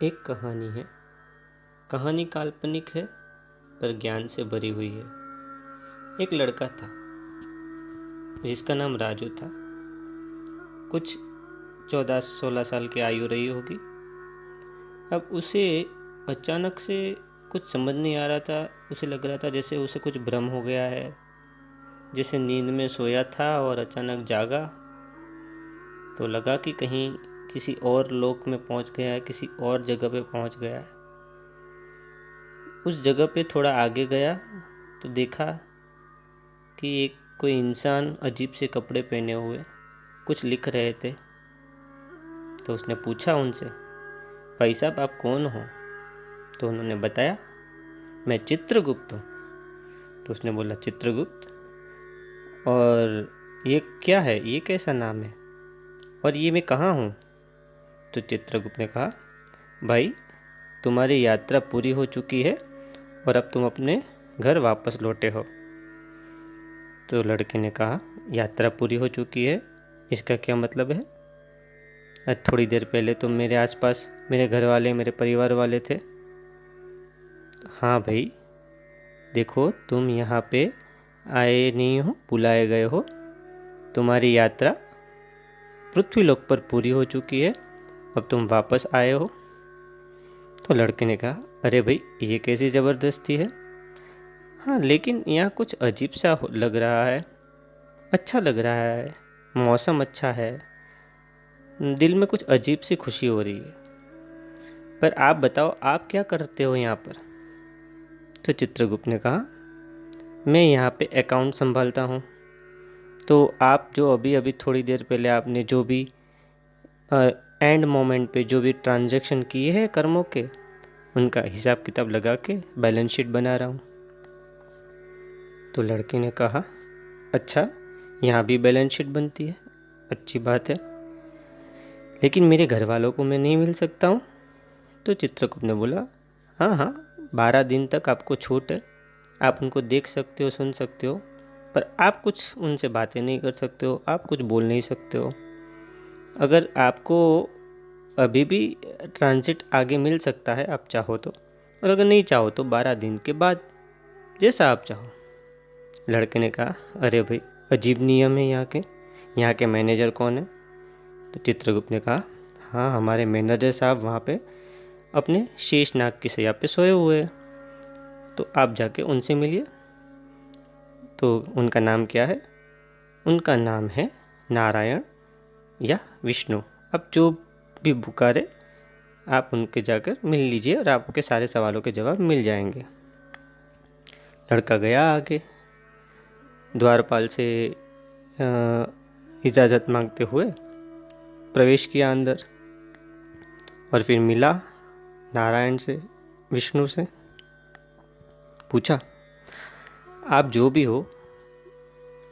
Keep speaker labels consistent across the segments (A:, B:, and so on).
A: एक कहानी है। कहानी काल्पनिक है पर ज्ञान से भरी हुई है। एक लड़का था जिसका नाम राजू था। कुछ 14-16 साल की आयु रही होगी। अब उसे अचानक से कुछ समझ नहीं आ रहा था। उसे लग रहा था जैसे उसे कुछ भ्रम हो गया है, जैसे नींद में सोया था और अचानक जागा तो लगा कि कहीं किसी और लोक में पहुंच गया है, किसी और जगह पे पहुंच गया है। उस जगह पे थोड़ा आगे गया तो देखा कि एक कोई इंसान अजीब से कपड़े पहने हुए कुछ लिख रहे थे। तो उसने पूछा उनसे, भाई साहब आप कौन हो? तो उन्होंने बताया, मैं चित्रगुप्त हूँ। तो उसने बोला, चित्रगुप्त? और ये क्या है, ये कैसा नाम है, और ये मैं कहाँ हूँ? तो चित्रगुप्त ने कहा, भाई तुम्हारी यात्रा पूरी हो चुकी है और अब तुम अपने घर वापस लौटे हो। तो लड़के ने कहा, यात्रा पूरी हो चुकी है, इसका क्या मतलब है? थोड़ी देर पहले तो मेरे आसपास मेरे घर वाले, मेरे परिवार वाले थे। हाँ भाई, देखो तुम यहाँ पे आए नहीं हो, बुलाए गए हो। तुम्हारी यात्रा पृथ्वीलोक पर पूरी हो चुकी है, अब तुम वापस आए हो। तो लड़के ने कहा, अरे भाई ये कैसी ज़बरदस्ती है? हाँ लेकिन यहाँ कुछ अजीब सा लग रहा है, अच्छा लग रहा है, मौसम अच्छा है, दिल में कुछ अजीब सी खुशी हो रही है। पर आप बताओ, आप क्या करते हो यहाँ पर? तो चित्रगुप्त ने कहा, मैं यहाँ पे अकाउंट संभालता हूँ। तो आप जो अभी अभी थोड़ी देर पहले आपने जो भी एंड मोमेंट पे जो भी ट्रांजैक्शन किए हैं कर्मों के, उनका हिसाब किताब लगा के बैलेंस शीट बना रहा हूँ। तो लड़के ने कहा, अच्छा यहाँ भी बैलेंस शीट बनती है, अच्छी बात है, लेकिन मेरे घर वालों को मैं नहीं मिल सकता हूँ? तो चित्रगुप्त ने बोला, हाँ हाँ, 12 दिन तक आपको छूट है, आप उनको देख सकते हो, सुन सकते हो, पर आप कुछ उनसे बातें नहीं कर सकते हो, आप कुछ बोल नहीं सकते हो। अगर आपको अभी भी ट्रांजिट आगे मिल सकता है आप चाहो तो, और अगर नहीं चाहो तो 12 दिन के बाद, जैसा आप चाहो। लड़के ने कहा, अरे भाई अजीब नियम है यहाँ के मैनेजर कौन है? तो चित्रगुप्त ने कहा, हाँ हमारे मैनेजर साहब वहाँ पे अपने शेषनाग की शैया पे सोए हुए हैं, तो आप जाके उनसे मिलिए। तो उनका नाम क्या है? उनका नाम है नारायण या विष्णु। अब जो भी पुकारे आप उनके जाकर मिल लीजिए और आपके सारे सवालों के जवाब मिल जाएंगे। लड़का गया आगे, द्वारपाल से इजाज़त मांगते हुए प्रवेश किया अंदर, और फिर मिला नारायण से, विष्णु से। पूछा, आप जो भी हो,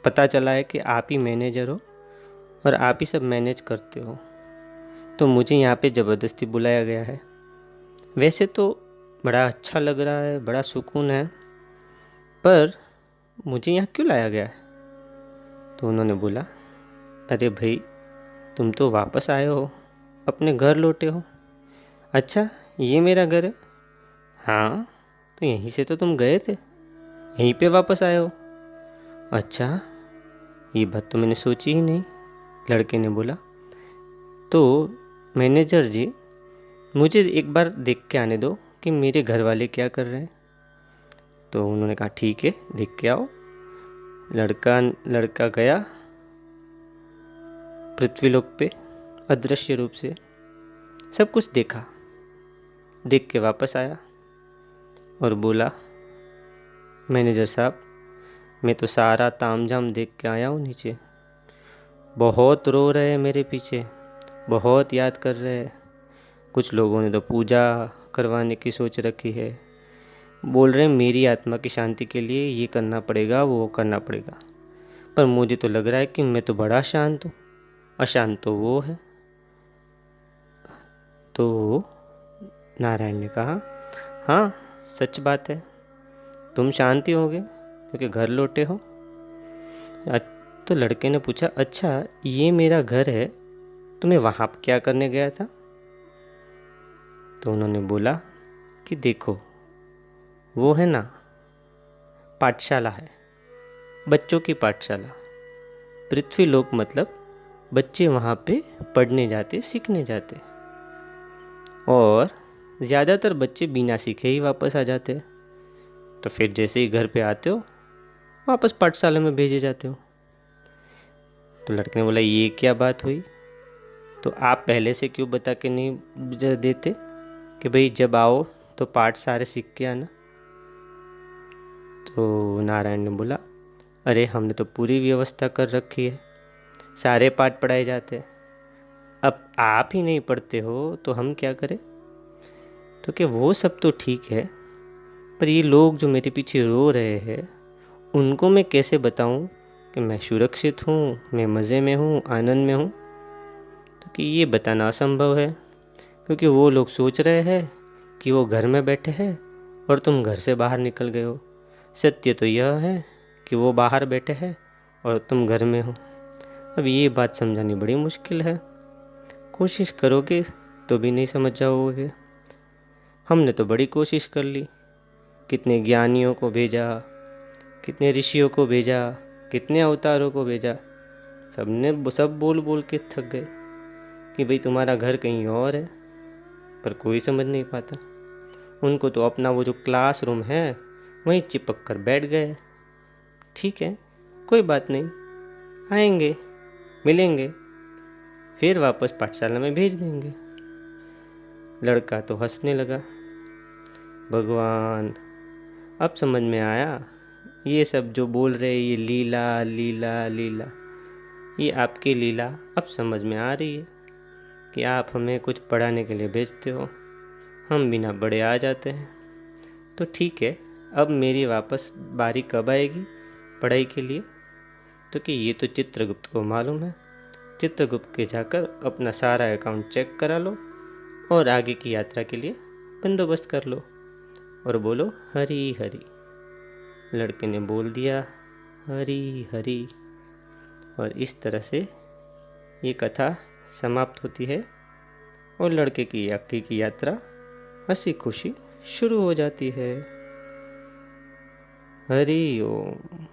A: पता चला है कि आप ही मैनेजर हो और आप ही सब मैनेज करते हो, तो मुझे यहाँ पे ज़बरदस्ती बुलाया गया है। वैसे तो बड़ा अच्छा लग रहा है, बड़ा सुकून है, पर मुझे यहाँ क्यों लाया गया है? तो उन्होंने बोला, अरे भाई तुम तो वापस आए हो, अपने घर लौटे हो। अच्छा ये मेरा घर है? हाँ, तो यहीं से तो तुम गए थे, यहीं पे वापस आए हो? अच्छा, ये बात तो मैंने सोची ही नहीं। लड़के ने बोला, तो मैनेजर जी मुझे एक बार देख के आने दो कि मेरे घर वाले क्या कर रहे हैं। तो उन्होंने कहा, ठीक है देख के आओ। लड़का गया पृथ्वीलोक पे, अदृश्य रूप से सब कुछ देखा, देख के वापस आया और बोला, मैनेजर साहब मैं तो सारा तामझाम देख के आया हूँ नीचे, बहुत रो रहे हैं मेरे पीछे, बहुत याद कर रहे हैं। कुछ लोगों ने तो पूजा करवाने की सोच रखी है, बोल रहे हैं मेरी आत्मा की शांति के लिए ये करना पड़ेगा, वो करना पड़ेगा। पर मुझे तो लग रहा है कि मैं तो बड़ा शांत हूँ, अशांत तो वो है। तो नारायण ने कहा, हाँ सच बात है, तुम शांति होगे क्योंकि घर लौटे हो। तो लड़के ने पूछा, अच्छा ये मेरा घर है, तो मैं वहाँ क्या करने गया था? तो उन्होंने बोला कि देखो, वो है ना, पाठशाला है, बच्चों की पाठशाला। पृथ्वीलोक मतलब बच्चे वहाँ पे पढ़ने जाते, सीखने जाते, और ज़्यादातर बच्चे बिना सीखे ही वापस आ जाते। तो फिर जैसे ही घर पे आते हो, वापस पाठशाला में भेजे जाते हो। तो लड़के ने बोला, ये क्या बात हुई? तो आप पहले से क्यों बता के नहीं देते कि भाई जब आओ तो पाठ सारे सीख के आना? तो नारायण ने बोला, अरे हमने तो पूरी व्यवस्था कर रखी है, सारे पाठ पढ़ाए जाते हैं। अब आप ही नहीं पढ़ते हो तो हम क्या करें? तो क्या वो सब तो ठीक है, पर ये लोग जो मेरे पीछे रो रहे हैं, उनको मैं कैसे बताऊं कि मैं सुरक्षित हूँ, मैं मज़े में हूँ, आनंद में हूँ? तो कि ये बताना असंभव है, क्योंकि वो लोग सोच रहे हैं कि वो घर में बैठे हैं और तुम घर से बाहर निकल गए हो। सत्य तो यह है कि वो बाहर बैठे हैं और तुम घर में हो। अब ये बात समझानी बड़ी मुश्किल है, कोशिश करोगे तो भी नहीं समझ जाओगे। हमने तो बड़ी कोशिश कर ली, कितने ज्ञानियों को भेजा, कितने ऋषियों को भेजा, कितने अवतारों को भेजा, सब बोल बोल के थक गए कि भाई तुम्हारा घर कहीं और है, पर कोई समझ नहीं पाता। उनको तो अपना वो जो क्लासरूम है वहीं चिपक कर बैठ गए। ठीक है, कोई बात नहीं, आएंगे, मिलेंगे, फिर वापस पाठशाला में भेज देंगे। लड़का तो हंसने लगा। भगवान, अब समझ में आया, ये सब जो बोल रहे ये लीला लीला लीला, ये आपकी लीला अब समझ में आ रही है कि आप हमें कुछ पढ़ाने के लिए भेजते हो, हम बिना पढ़े आ जाते हैं। तो ठीक है, अब मेरी वापस बारी कब आएगी पढ़ाई के लिए? तो कि ये तो चित्रगुप्त को मालूम है, चित्रगुप्त के जाकर अपना सारा अकाउंट चेक करा लो और आगे की यात्रा के लिए बंदोबस्त कर लो और बोलो हरी हरी। लड़के ने बोल दिया हरी हरी, और इस तरह से ये कथा समाप्त होती है और लड़के की आगे की यात्रा हंसी खुशी शुरू हो जाती है। हरि ओम।